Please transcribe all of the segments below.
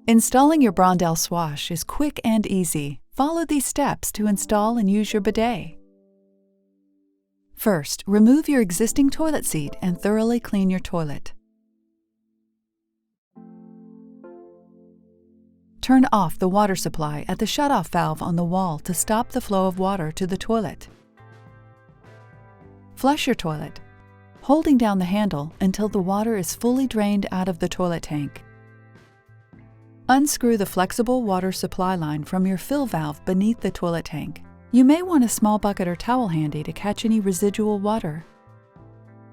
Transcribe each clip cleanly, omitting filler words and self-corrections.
Installing your Brondell Swash is quick and easy. Follow these steps to install and use your bidet. First, remove your existing toilet seat and thoroughly clean your toilet. Turn off the water supply at the shutoff valve on the wall to stop the flow of water to the toilet. Flush your toilet, holding down the handle until the water is fully drained out of the toilet tank. Unscrew the flexible water supply line from your fill valve beneath the toilet tank. You may want a small bucket or towel handy to catch any residual water.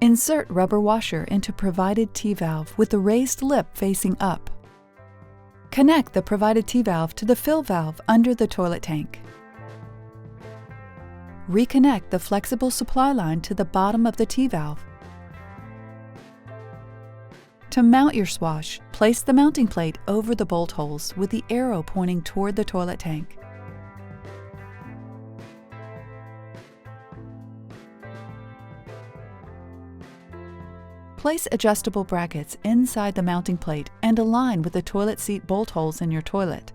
Insert rubber washer into provided T-valve with the raised lip facing up. Connect the provided T-valve to the fill valve under the toilet tank. Reconnect the flexible supply line to the bottom of the T-valve. To mount your Swash, place the mounting plate over the bolt holes with the arrow pointing toward the toilet tank. Place adjustable brackets inside the mounting plate and align with the toilet seat bolt holes in your toilet.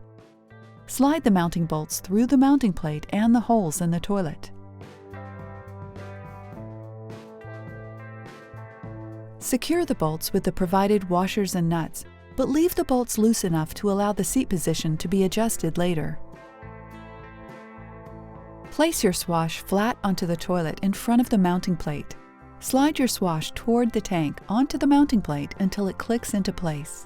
Slide the mounting bolts through the mounting plate and the holes in the toilet. Secure the bolts with the provided washers and nuts, but leave the bolts loose enough to allow the seat position to be adjusted later. Place your Swash flat onto the toilet in front of the mounting plate. Slide your Swash toward the tank onto the mounting plate until it clicks into place.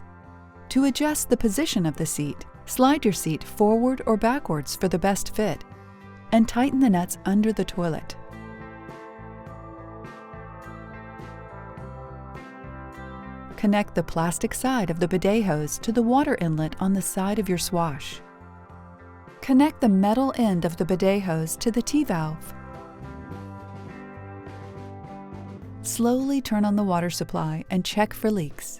To adjust the position of the seat, slide your seat forward or backwards for the best fit, and tighten the nuts under the toilet. Connect the plastic side of the bidet hose to the water inlet on the side of your Swash. Connect the metal end of the bidet hose to the T-valve. Slowly turn on the water supply and check for leaks.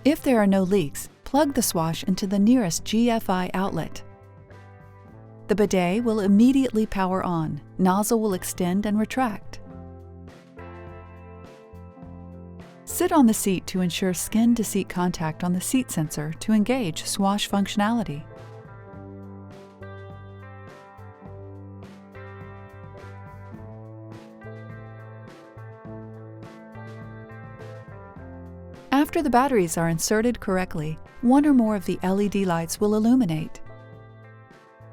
If there are no leaks, plug the Swash into the nearest GFI outlet. The bidet will immediately power on. Nozzle will extend and retract. Sit on the seat to ensure skin-to-seat contact on the seat sensor to engage Swash functionality. After the batteries are inserted correctly, one or more of the LED lights will illuminate.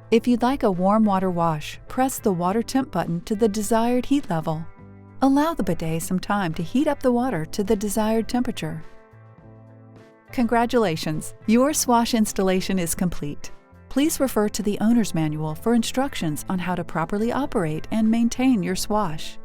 If you'd like a warm water wash, press the water temp button to the desired heat level. Allow the bidet some time to heat up the water to the desired temperature. Congratulations! Your Swash installation is complete. Please refer to the owner's manual for instructions on how to properly operate and maintain your Swash.